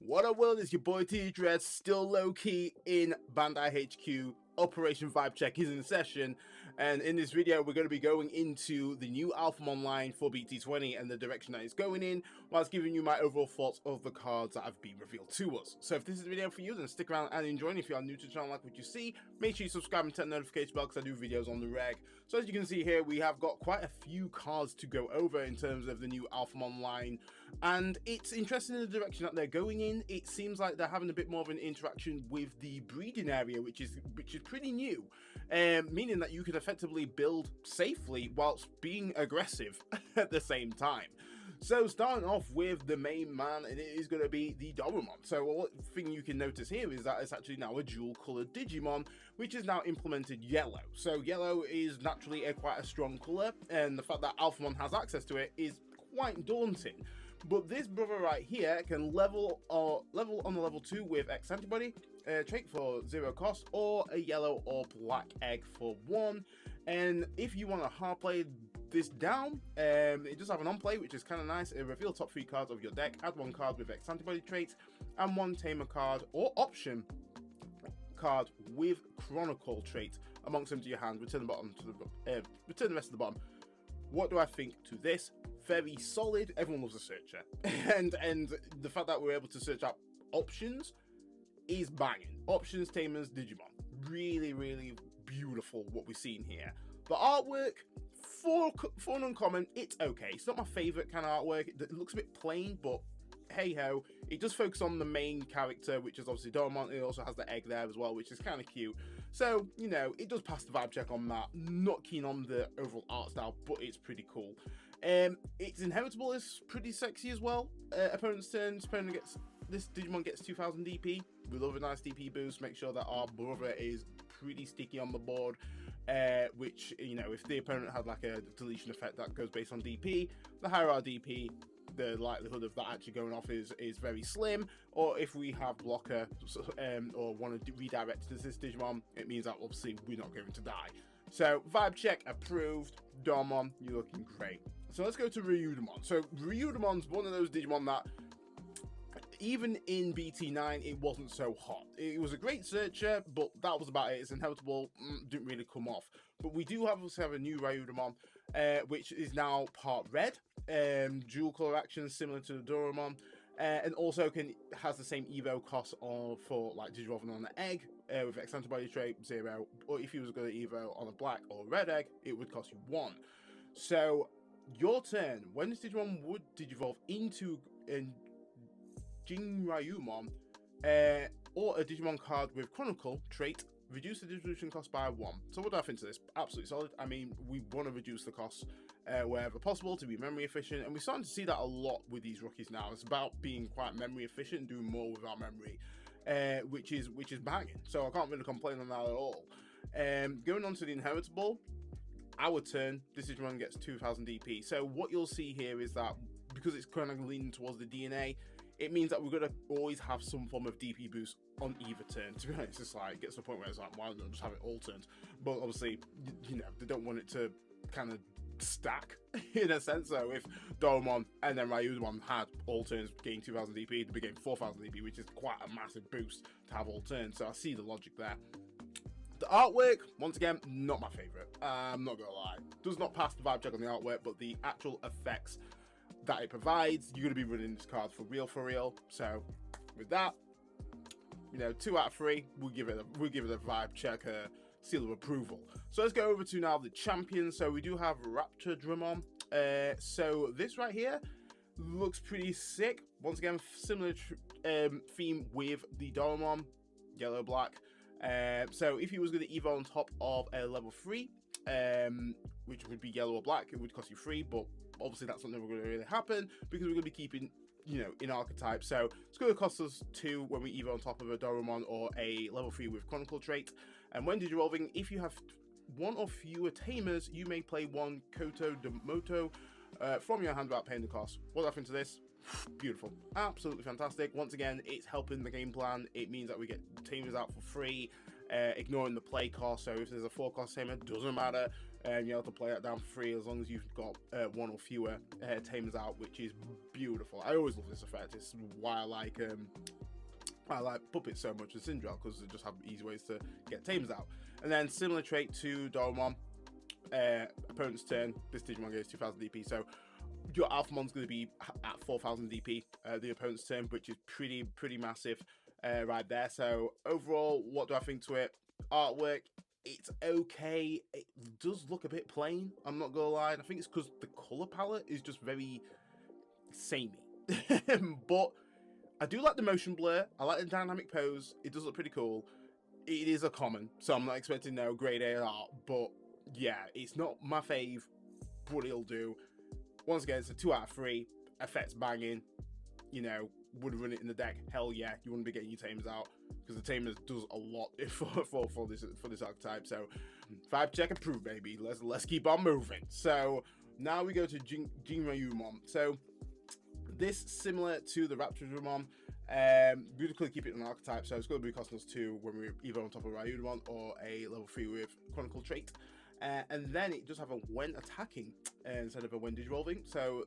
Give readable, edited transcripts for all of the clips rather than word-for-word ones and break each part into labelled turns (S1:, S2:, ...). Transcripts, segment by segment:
S1: What up, world? It's your boy T Dread, still low-key in Bandai HQ. Operation Vibe Check is in session, and in this video we're going to be going into the new Alphamon line for BT20 and the direction that it's going in, whilst giving you my overall thoughts of the cards that have been revealed to us. So if this is a video for you, then stick around and enjoy. And if you are new to the channel, like what you see, make sure you subscribe and turn the notification bell because I do videos on the reg. So as you can see here, we have got quite a few cards to go over in terms of the new Alphamon line, and it's interesting in the direction that they're going in. It seems like they're having a bit more of an interaction with the breeding area, which is pretty new, meaning that you can effectively build safely whilst being aggressive at the same time. So starting off with the main man, and it is going to be the Dorumon. So one thing you can notice here is that it's actually now a dual colored Digimon, which is now implemented yellow. So yellow is naturally quite a strong color, and the fact that Alphamon has access to it is quite daunting. But this brother right here can level on the level 2 with X antibody trait for 0 cost, or a yellow or black egg for 1. And if you want to hard play this down, it does have an on play, which is kind of nice. It reveal top 3 cards of your deck, add 1 card with X antibody trait, and 1 Tamer card or option card with Chronicle trait amongst them to your hand. Return the bottom to the return the rest of the bottom. What do I think to this? Very solid. Everyone loves a searcher, and the fact that we're able to search out options is banging. Options, Tamers, Digimon, really beautiful what we're seeing here. The artwork for an uncommon, it's okay. It's not my favorite kind of artwork. It looks a bit plain, but hey ho, it does focus on the main character, which is obviously Dorumon. It also has the egg there as well, which is kind of cute. So, you know, it does pass the vibe check on that. Not keen on the overall art style, but it's pretty cool. Its inheritable is pretty sexy as well. Opponent's turn, this Digimon gets 2000 DP. We love a nice DP boost. Make sure that our brother is pretty sticky on the board, which, you know, if the opponent had like a deletion effect that goes based on DP, the higher our DP, the likelihood of that actually going off is very slim. Or if we have blocker or want to redirect to this Digimon, it means that obviously we're not going to die. So vibe check approved. Dorumon, you're looking great. So let's go to Ryudamon. So Ryudamon's one of those Digimon that even in BT9 it wasn't so hot. It was a great searcher, but that was about it. It's inheritable, didn't really come off. But we do also have a new Ryudamon, which is now part red, dual color action similar to the Dorumon, and also has the same evo cost for like Digivolving on an egg with X antibody trait 0, or if he was going to evo on a black or red egg, it would cost you 1. So your turn, when this Digimon would digivolve into Ginryumon or a Digimon card with Chronicle trait, reduce the dissolution cost by 1. So what do I think to this? Absolutely solid. I mean, we want to reduce the costs wherever possible to be memory efficient, and we're starting to see that a lot with these rookies now. It's about being quite memory efficient and doing more with our memory, which is banging. So I can't really complain on that at all. Going on to the inheritable, our turn, this Digimon gets 2000 DP. So what you'll see here is that because it's kind of leaning towards the DNA, it means that we're going to always have some form of DP boost on either turn. To be honest, it's like, it gets to the point where it's like, why don't just have it all turns? But obviously, you know, they don't want it to kind of stack in a sense. So if Dorumon and then Ryudamon had all turns gain 2000 DP, they'd be getting 4000 DP, which is quite a massive boost to have all turns. So I see the logic there. The artwork, once again, not my favorite. I'm not gonna lie. Does not pass the vibe check on the artwork, but the actual effects that it provides, you're going to be running this card for real. So with that, you know, 2 out of 3, we'll give it a vibe check, seal of approval. So let's go over to now the champion. So we do have Raptordramon. So this right here looks pretty sick. Once again, similar theme with the Dorumon, yellow black. So if he was going to evo on top of a level 3, which would be yellow or black, it would cost you 3, but obviously that's not never going to really happen because we're going to be keeping, you know, in archetype. So it's going to cost us 2 when we evo on top of a Dorumon or a level 3 with Chronicle trait. And when digivolving, if you have 1 or fewer Tamers, you may play 1 Koto Demoto from your hand without paying the cost. What do I think to this? Beautiful, absolutely fantastic. Once again, it's helping the game plan. It means that we get Tamers out for free, ignoring the play cost. So if there's a 4 cost Tamer, doesn't matter, and you're able to play that down for free as long as you've got 1 or fewer Tamers out, which is beautiful. I always love this effect. It's why I like I like puppets so much as Syndrel because they just have easy ways to get Tamers out. And then similar trait to Dorumon, opponent's turn, this Digimon goes 2000 DP, so your Alphamon's going to be at 4000 DP the opponent's turn, which is pretty massive right there. So overall, what do I think to it? Artwork, it's okay. It does look a bit plain, I'm not gonna lie. I think it's because the color palette is just very samey. But I do like the motion blur. I like the dynamic pose. It does look pretty cool. It is a common, so I'm not expecting no grade A art, but yeah, it's not my fave, but it'll do. Once again, it's a 2 out of 3. Effects banging. You know, would run it in the deck. Hell yeah, you wouldn't be getting your Tamers out because the Tamers does a lot for this archetype. So 5 check approved, baby. Let's keep on moving. So now we go to Ginryumon. So this similar to the Raptordramon. Beautifully keep it an archetype, so it's going to be costing us 2 when we're either on top of Ryudamon or a level 3 with Chronicle trait. And then it does have a when attacking instead of a when digivolving. So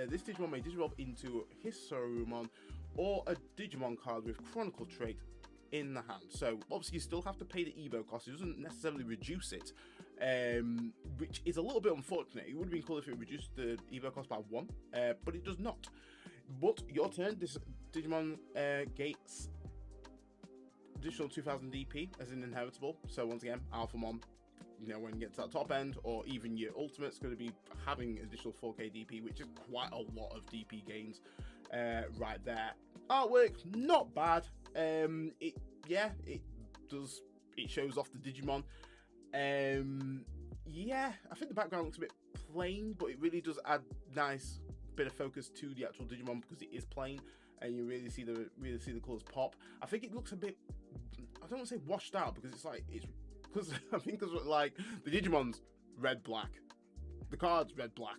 S1: this Digimon may digivolve into Hisyaryumon or a Digimon card with Chronicle trait in the hand. So obviously you still have to pay the Evo cost. It doesn't necessarily reduce it, which is a little bit unfortunate. It would have been cool if it reduced the Evo cost by 1, but it does not. But your turn, this Digimon gates additional 2000 DP as an inheritable. So once again, Alphamon, you know, when you get to that top end, or even your ultimate's going to be having additional 4k DP, which is quite a lot of DP gains right there. Artwork, not bad. It shows off the Digimon. Yeah, I think the background looks a bit plain, but it really does add nice bit of focus to the actual Digimon because it is plain, and you really see the colors pop. I think it looks a bit, I don't want to say washed out, because it's because I think because like the Digimon's red black, the card's red black,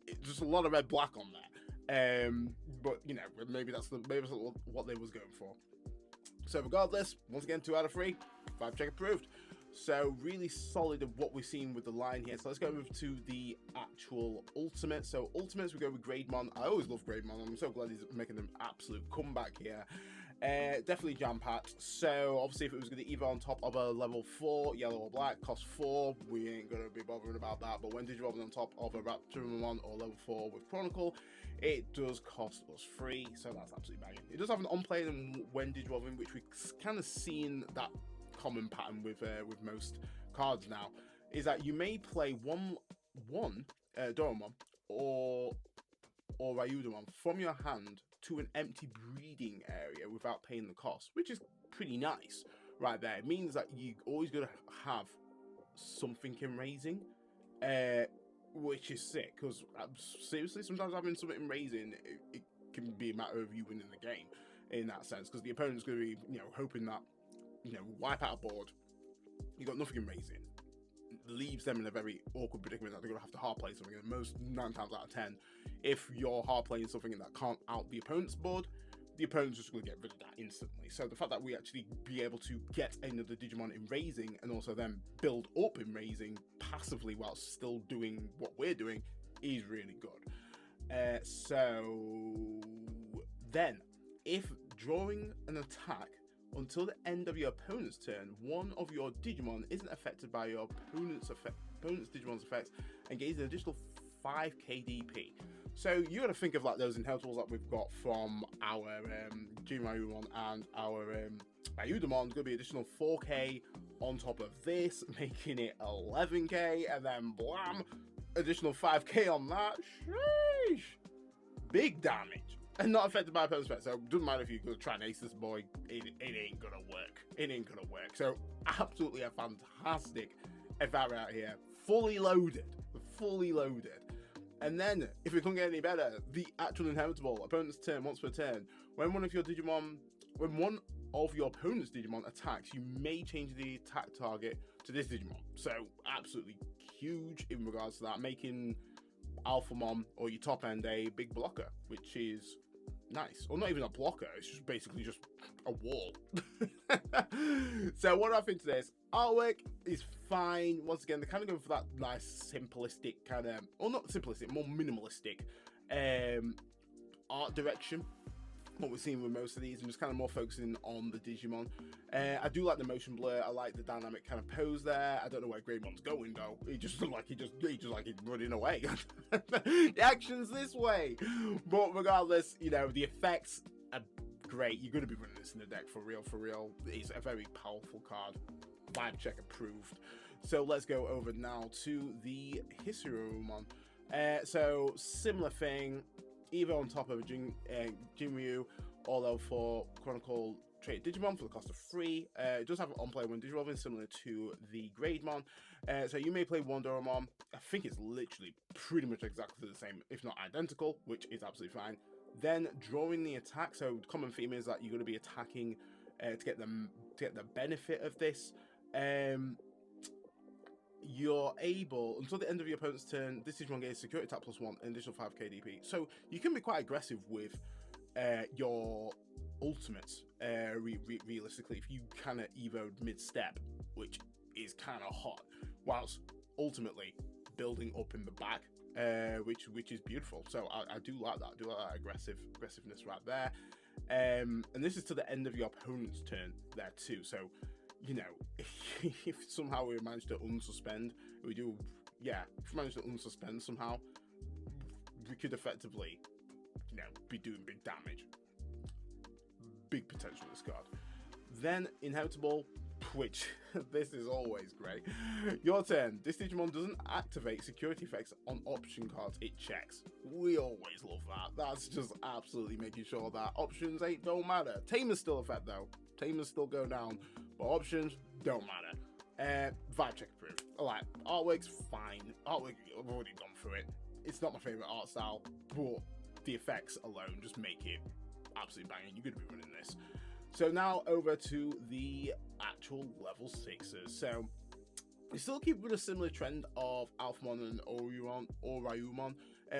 S1: it's just a lot of red black on there. But you know, maybe that's what they was going for. So regardless, once again, 2 out of 3, 5 check approved. So really solid of what we're seeing with the line here. So let's go over to the actual ultimate. So ultimates, we go with Grademon. I always love Grademon. I'm so glad he's making an absolute comeback here. Definitely jam-packed. So obviously if it was going to either on top of a level 4, yellow or black, cost 4, we ain't going to be bothering about that. But when Digimon on top of a Raptordramon or level 4 with Chronicle, it does cost us 3. So that's absolutely banging. It does have an on-play and when Digimon, which we kind of seen that common pattern with most cards now, is that you may play one Dorumon or Ryudamon from your hand to an empty breeding area without paying the cost, which is pretty nice right there. It means that you always gotta have something in raising, which is sick, because seriously, sometimes having something in raising, it can be a matter of you winning the game in that sense, because the opponent's gonna be, you know, hoping that, you know, wipe out a board, you got nothing in raising, leaves them in a very awkward predicament that they're going to have to hard play something. And most 9 times out of 10, if you're hard playing something that can't out the opponent's board, the opponent's just going to get rid of that instantly. So the fact that we actually be able to get another Digimon in raising and also then build up in raising passively while still doing what we're doing is really good. So then, if drawing an attack until the end of your opponent's turn, one of your Digimon isn't affected by your opponent's Digimon's effects and gains an additional 5k DP. So you got to think of like those inheritables that we've got from our Ginryumon and our Ryudamon. Going to be additional 4k on top of this, making it 11k, and then blam, additional 5k on that. Sheesh, big damage. And not affected by opponent's effect, so it doesn't matter if you go try and ace this boy, it ain't gonna work. It ain't gonna work. So absolutely a fantastic FR out here, fully loaded. And then, if it couldn't get any better, the actual inheritable, opponent's turn, once per turn. When one of your opponent's Digimon attacks, you may change the attack target to this Digimon. So absolutely huge in regards to that, making Alphamon or your top end a big blocker, which is nice. Or not even a blocker, it's just basically just a wall. So what do I think to this? Artwork is fine. Once again, they're kind of going for that nice simplistic kind of, or not simplistic, more minimalistic art direction, what we're seeing with most of these. I'm just kind of more focusing on the Digimon. I do like the motion blur. I like the dynamic kind of pose there. I don't know where Grademon's going though. He just looked like he's running away. The action's this way. But regardless, you know, the effects are great. You're going to be running this in the deck for real, for real. It's a very powerful card. Vibe check approved. So let's go over now to the Hisyaryumon. So similar thing. Evo on top of Ginryu, although for Chronicle Trait Digimon for the cost of 3. It does have an on-play when Digivolving, similar to the Grademon. So you may play one Dorumon. I think it's literally pretty much exactly the same, if not identical, which is absolutely fine. Then drawing the attack. So common theme is that you're going to be attacking to get the benefit of this. You're able, until the end of your opponent's turn, this Digimon gains security attack +1 and additional 5 KDP. So you can be quite aggressive with your ultimates, realistically, if you kind of evoed mid-step, which is kind of hot, whilst ultimately building up in the back, which is beautiful. So I do like that. I do like that aggressiveness right there. And this is to the end of your opponent's turn there too. So, you know, if somehow we manage to unsuspend, if we manage to unsuspend somehow, we could effectively, you know, be doing big damage. Big potential this card. Then Inheritable, which this is always great. Your turn. This Digimon doesn't activate security effects on option cards it checks. We always love that. That's just absolutely making sure that options don't matter. Tamers still affect though. Tamers still go down, but options don't matter. Vibe check approved. Alright, artwork's fine. Artwork, I've already gone through it. It's not my favorite art style, but the effects alone just make it absolutely banging. You're going to be running this. So now over to the actual level 6s. So we still keep with a similar trend of Alphamon and Ouryumon,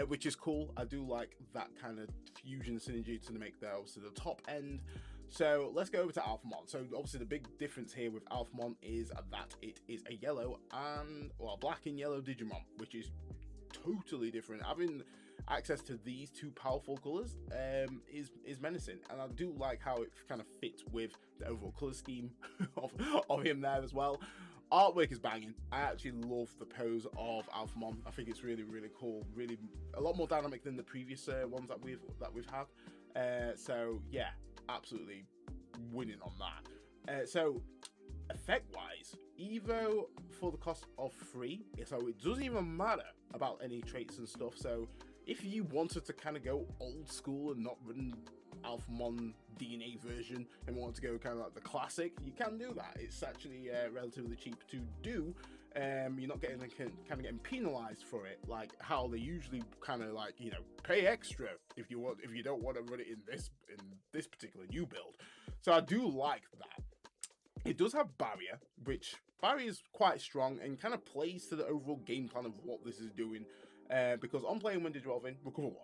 S1: which is cool. I do like that kind of fusion synergy to make that obviously the top end. So let's go over to Alphamon. So obviously the big difference here with Alphamon is that it is a yellow and, well, black and yellow Digimon, which is totally different. Having access to these two powerful colors is menacing, and I do like how it kind of fits with the overall color scheme of him there as well. Artwork is banging. I actually love the pose of Alphamon. I think it's really, really cool. Really, a lot more dynamic than the previous ones that we've had. So yeah, absolutely winning on that. So effect wise, Evo for the cost of 3, so it doesn't even matter about any traits and stuff. So if you wanted to kind of go old school and not run Alphamon DNA version and want to go kind of like the classic, you can do that. It's actually relatively cheap to do. You're not getting getting penalized for it, like how they usually kind of like, you know, pay extra if you don't want to run it in this particular new build. So I do like that. It does have barrier, which barrier is quite strong and kind of plays to the overall game plan of what this is doing. Because on playing when Digivolving, recover 1.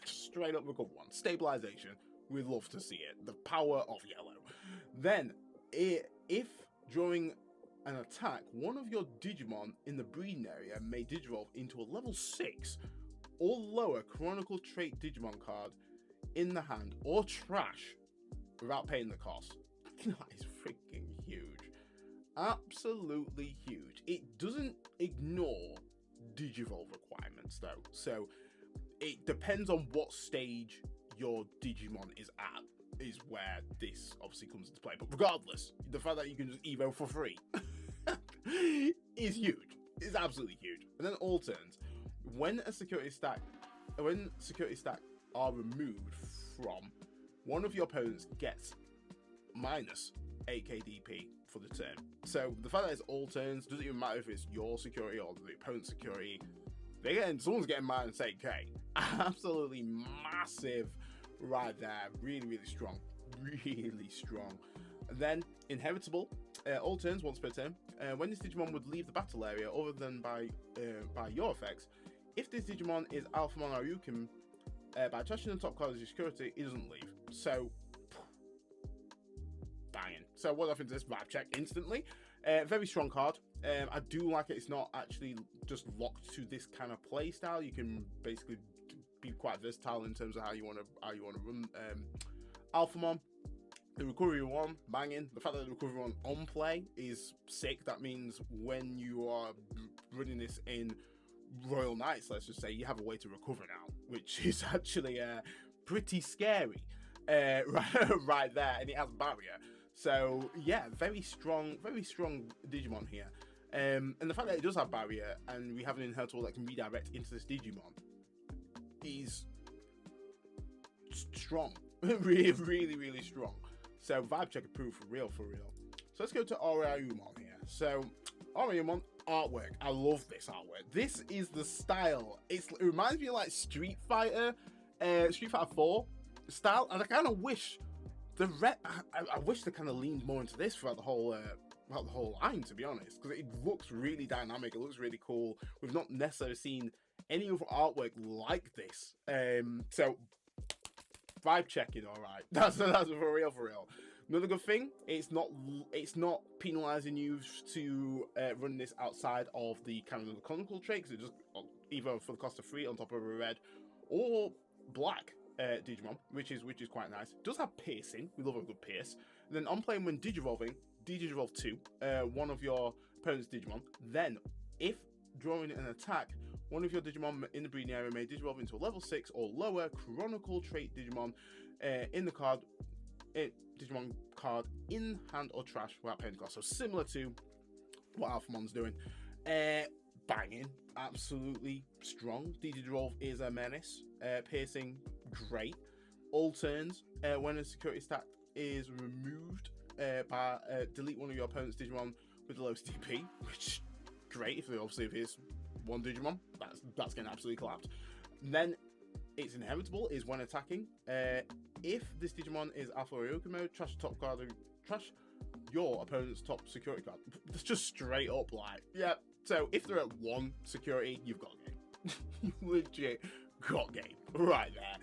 S1: Straight up recover 1. Stabilization, we'd love to see it. The power of yellow. Then, if during an attack, one of your Digimon in the breeding area may Digivolve into a level 6 or lower Chronicle Trait Digimon card in the hand or trash without paying the cost. That is freaking huge. Absolutely huge. It doesn't ignore Digivolve requirements though, so it depends on what stage your Digimon is at, is where this obviously comes into play. But regardless, the fact that you can just evo for free is huge. It's absolutely huge. And then all turns, when security stack are removed from one of your opponents gets minus 8 KDP for the turn. So the fact that it's all turns, doesn't even matter if it's your security or the opponent's security, someone's getting minus 8k. Absolutely massive right there. Really, really strong. Really strong. And then Inheritable, all turns once per turn. When this Digimon would leave the battle area other than by your effects, if this Digimon is Alphamon or Ouryuken, by touching the top card as your security, it doesn't leave. So banging. So what I think of this vibe check instantly. Very strong card. I do like it. It's not actually just locked to this kind of play style. You can basically be quite versatile in terms of how you want to Alphamon, the recovery one, banging. The fact that the recovery one on play is sick. That means when you are running this in Royal Knights, let's just say, you have a way to recover now, which is actually pretty scary right there, and it has barrier. So yeah, very strong Digimon here. And the fact that it does have barrier and we have an inheritable that can redirect into this Digimon is strong. really strong. So vibe check approved for real. So let's go to Ouryumon here. So Ouryumon artwork. I love this artwork. This is the style. It reminds me of like Street Fighter 4 style, and I kind of wish I wish they kind of leaned more into this throughout the whole line, to be honest, because it looks really dynamic. It looks really cool. We've not necessarily seen any other artwork like this. So vibe checking, all right. That's for real. Another good thing, it's not penalizing you to run this outside of the canonical trait, because it just either for the cost of 3 on top of a red or black Digimon, which is quite nice. It does have piercing. We love a good pierce. And then on playing when Digivolving, Digivolve 2, one of your opponent's Digimon. Then, if drawing an attack, one of your Digimon in the breeding area may Digivolve into a level 6 or lower Chronicle trait Digimon in the card. Digimon card in hand or trash without paying the cost. So similar to what Alphamon's doing. Banging, absolutely strong. Digivolve is a menace. Piercing, great. All turns, when a security stat is removed by delete one of your opponent's Digimon with the lowest DP, which great. If it's one Digimon, that's getting absolutely clapped. And then its inheritable is when attacking. If this Digimon is Alpha Ouryuken mode, trash top card, trash your opponent's top security card. That's just straight up like, yeah. So if they're at 1 security, you've got game. You legit got game right there.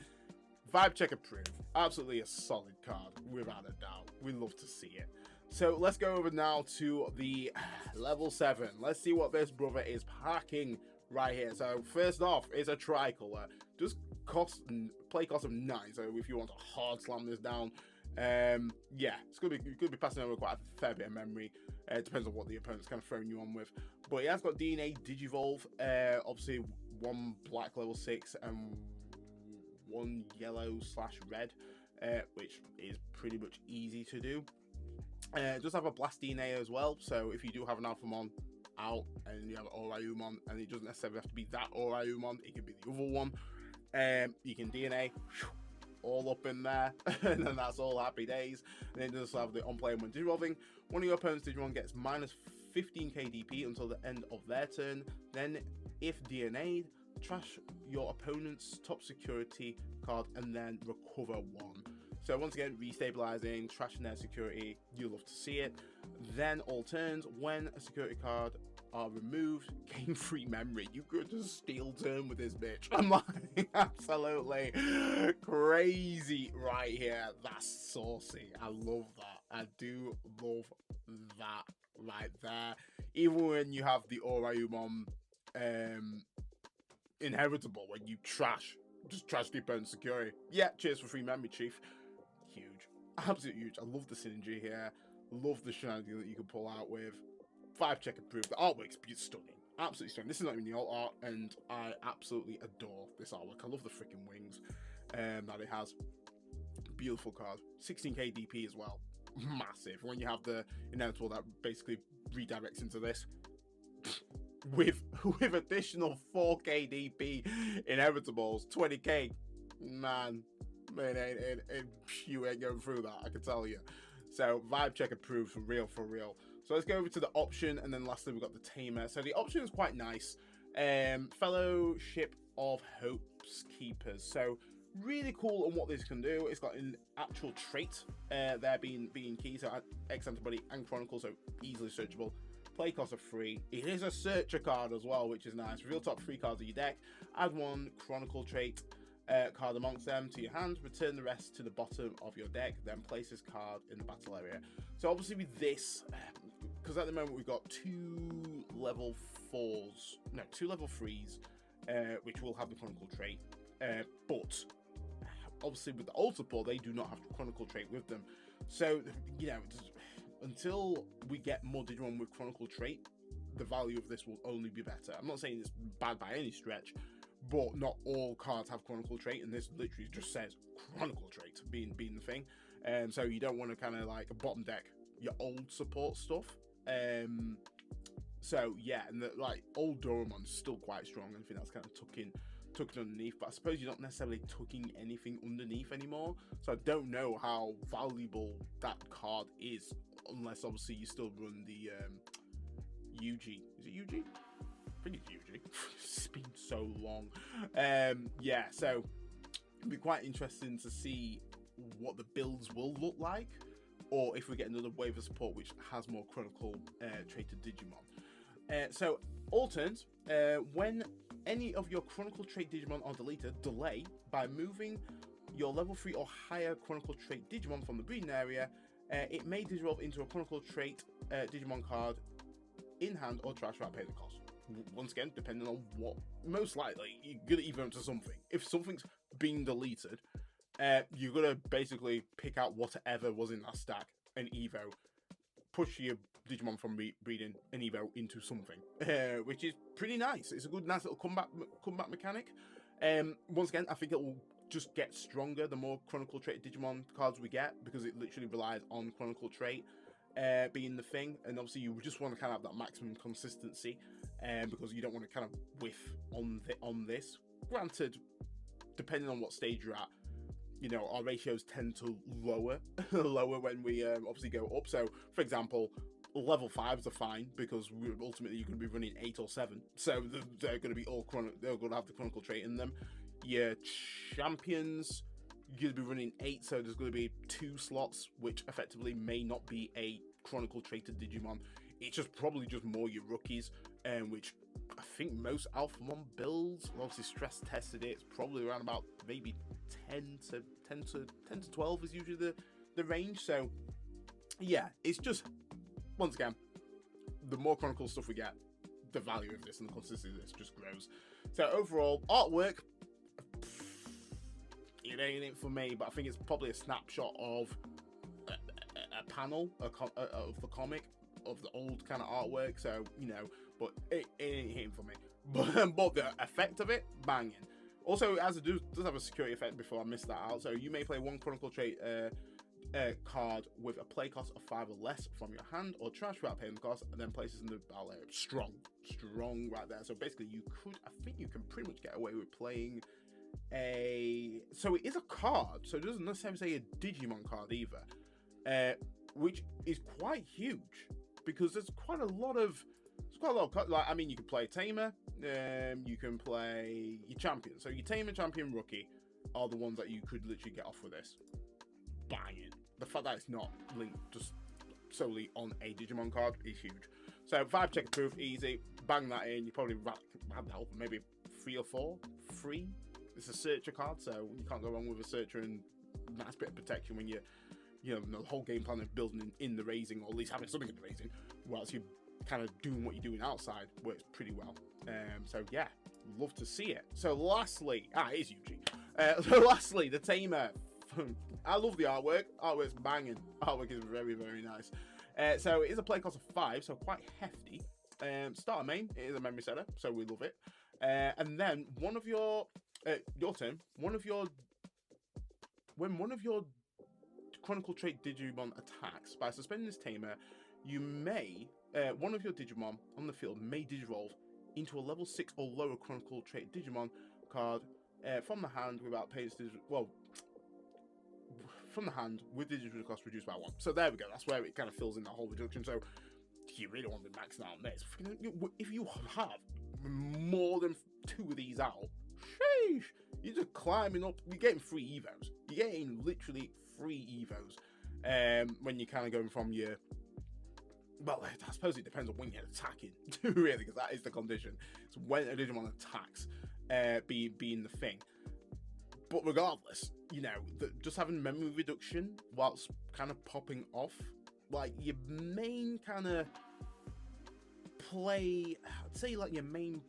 S1: Vibe check approved. Absolutely a solid card, without a doubt. We love to see it. So let's go over now to the level 7. Let's see what this brother is packing right here. So first off is a tricolor. Just play cost of 9. So if you want to hard slam this down, yeah, it's gonna be passing over quite a fair bit of memory. It depends on what the opponent's kind of throwing you on with. But yeah, it's got DNA Digivolve. Obviously 1 black level 6 and 1 yellow/red, which is pretty much easy to do. It does have a blast DNA as well, so if you do have an Alphamon out and you have Ouryumon, and it doesn't necessarily have to be that Ouryumon, it could be the other one. You can DNA all up in there, and then that's all happy days. And then it does have the on play when Digivolving. One of your opponent's Digimon gets minus 15k DP until the end of their turn. Then, if DNA'd, trash your opponent's top security card and then recover 1. So once again, restabilizing, trashing their security, you love to see it. Then all turns, when a security card are removed, gain 3 memory. You could just steal turn with this bitch. I'm like, absolutely crazy right here. That's saucy. I love that. I do love that right there. Even when you have the Ouryumon inheritable, when you just trash the opponent's security. Yeah, cheers for 3 memory, chief. Huge. Absolutely huge. I love the synergy here. Love the shenanigans that you can pull out with. Vibe check approved. The artwork's stunning. Absolutely stunning. This is not even the alt art, and I absolutely adore this artwork. I love the freaking wings that it has. Beautiful card. 16k DP as well. Massive. When you have the inevitable that basically redirects into this. With additional 4k DP inevitables, 20k. Man, you ain't going through that, I can tell you. So vibe check approved for real. So let's go over to the option, and then lastly we've got the Tamer. So the option is quite nice. Fellowship of Hope's Keepers. So really cool on what this can do. It's got an actual trait there being key. So X antibody and Chronicle, so easily searchable. Play cost of 3. It is a searcher card as well, which is nice. Reveal top 3 cards of your deck. Add 1 Chronicle trait card amongst them to your hand. Return the rest to the bottom of your deck. Then place this card in the battle area. So obviously with this, because at the moment we've got 2 level 4s, no, 2 level 3s, which will have the Chronicle trait. But obviously with the old support, they do not have Chronicle Trait with them. So, you know, until we get more Digimon with Chronicle Trait, the value of this will only be better. I'm not saying it's bad by any stretch, but not all cards have Chronicle Trait, and this literally just says Chronicle Trait being the thing. So you don't want to kind of like bottom deck your old support stuff. So yeah, and like old Dorumon is still quite strong. I think that's kind of tucking underneath, but I suppose you're not necessarily tucking anything underneath anymore. So I don't know how valuable that card is, unless obviously you still run the UG. Is it UG? I think it's UG. It's been so long. Yeah, so it'd be quite interesting to see what the builds will look like, or if we get another wave of support which has more Chronicle traded Digimon. So all turns, when any of your Chronicle Trait Digimon are deleted, delay by moving your level 3 or higher Chronicle Trait Digimon from the breeding area. It may dissolve into a Chronicle Trait Digimon card in hand or trash without paying the cost. Once again, depending on what, most likely you're gonna evo into something. If something's being deleted, you're gonna basically pick out whatever was in that stack and evo, push your Digimon from breeding and evo into something, which is pretty nice. It's a good, nice little comeback mechanic. Once again, I think it will just get stronger the more Chronicle Trait Digimon cards we get, because it literally relies on Chronicle Trait being the thing, and obviously you just want to kind of have that maximum consistency, because you don't want to kind of whiff on this. Granted, depending on what stage you're at, you know, our ratios tend to lower when we obviously go up. So for example, level 5s are fine, because ultimately you're going to be running 8 or 7, so they're going to be they're going to have the Chronicle Trait in them. Your champions, you're going to be running 8, so there's going to be 2 slots which effectively may not be a Chronicle Traded Digimon. It's just probably just more your rookies, which I think most Alphamon builds, obviously stress tested it, it's probably around about maybe 10 to 12 is usually the range. So yeah, it's just, once again, the more Chronicle stuff we get, the value of this and the consistency of this just grows. So overall, artwork, it ain't it for me, but I think it's probably a snapshot of a panel of the comic, of the old kind of artwork. So, you know, but it ain't hitting for me. But the effect of it, banging. Also, it does have a security effect before I missed that out. So you may play one Chronicle Trait card with a play cost of 5 or less from your hand or trash without paying the cost, and then places in the battle area. Strong right there. So basically I think you can pretty much get away with playing so it is a card, so it doesn't necessarily say a Digimon card either, which is quite huge, because there's quite a lot of cards. Like, I mean, you can play Tamer, you can play your champion. So your Tamer, champion, rookie are the ones that you could literally get off with this. Banging. The fact that it's not linked just solely on a Digimon card is huge. So 5 check approved, easy. Bang that in. You probably have that open maybe 3 or 4 free. It's a searcher card, so you can't go wrong with a searcher, and nice bit of protection when you know, the whole game plan of building in the raising, or at least having something in the raising, whilst you're kind of doing what you're doing outside, works pretty well. So yeah, love to see it. So lastly, it is UG. So lastly, the Tamer. I love the artwork. Artwork's banging. Artwork is very, very nice. So it is a play cost of 5, so quite hefty. Starter main, it is a memory setter, so we love it. And then one of your turn, when one of your Chronicle Trait Digimon attacks by suspending this Tamer, you may one of your Digimon on the field may digivolve into a level 6 or lower Chronicle Trait Digimon card from the hand without paying from the hand with the digital cost reduced by 1. So there we go. That's where it kind of fills in that whole reduction. So you really want to be maxing out on this. If you have more than 2 of these out, sheesh, you're just climbing up. You're getting free evos. You're getting literally free evos when you're kind of going from your... Well, I suppose it depends on when you're attacking, really, because that is the condition. It's when a Digimon attacks being the thing. But regardless, you know, just having memory reduction whilst kind of popping off, like your main kind of play, I'd say like your main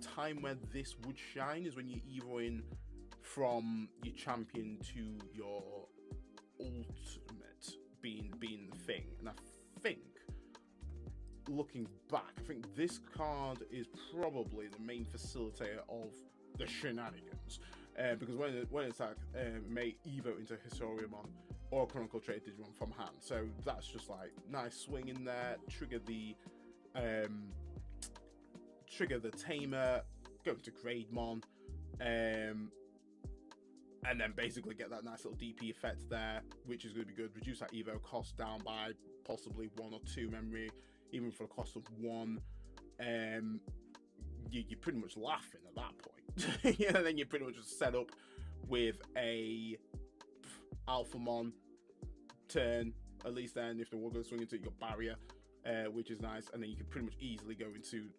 S1: time where this would shine is when you're evoing from your champion to your ultimate being the thing. And I think, looking back, I think this card is probably the main facilitator of the shenanigans. Because when it's like may evo into Hisyaryumon or Chronicle Trait Digimon from hand, so that's just like nice swing in there. Trigger the Tamer, go into Grademon, and then basically get that nice little DP effect there, which is going to be good. Reduce that evo cost down by possibly 1 or 2 memory, even for the cost of 1. You're pretty much laughing at that point. Then you're pretty much just set up with a Alphamon turn, at least then, if the war goes swing into your barrier, which is nice, and then you can pretty much easily go into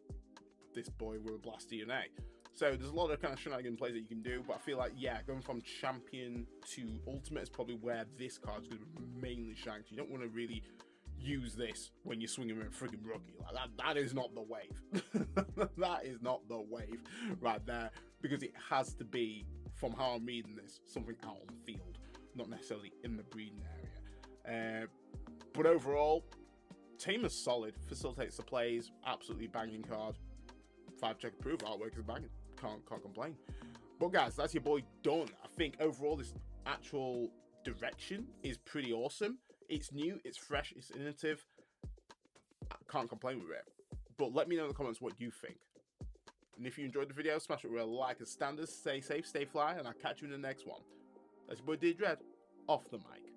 S1: this boy with a Blast DNA. So there's a lot of kind of shenanigan plays that you can do, but I feel like, yeah, going from champion to ultimate is probably where this card's going to be mainly shanked. You don't want to really use this when you're swinging with a friggin' rookie. Like that is not the wave. That is not the wave right there, because it has to be, from how I'm reading this, something out on the field, not necessarily in the breeding area. But overall, Tamer's solid, facilitates the plays, absolutely banging card. 5-check approved, artwork is banging, can't complain. But guys, that's your boy done. I think overall this actual direction is pretty awesome. It's new, it's fresh, it's innovative. I can't complain with it. But let me know in the comments what you think. And if you enjoyed the video, smash it with a like as standard. Stay safe, stay fly, and I'll catch you in the next one. That's your boy D Dread, off the mic.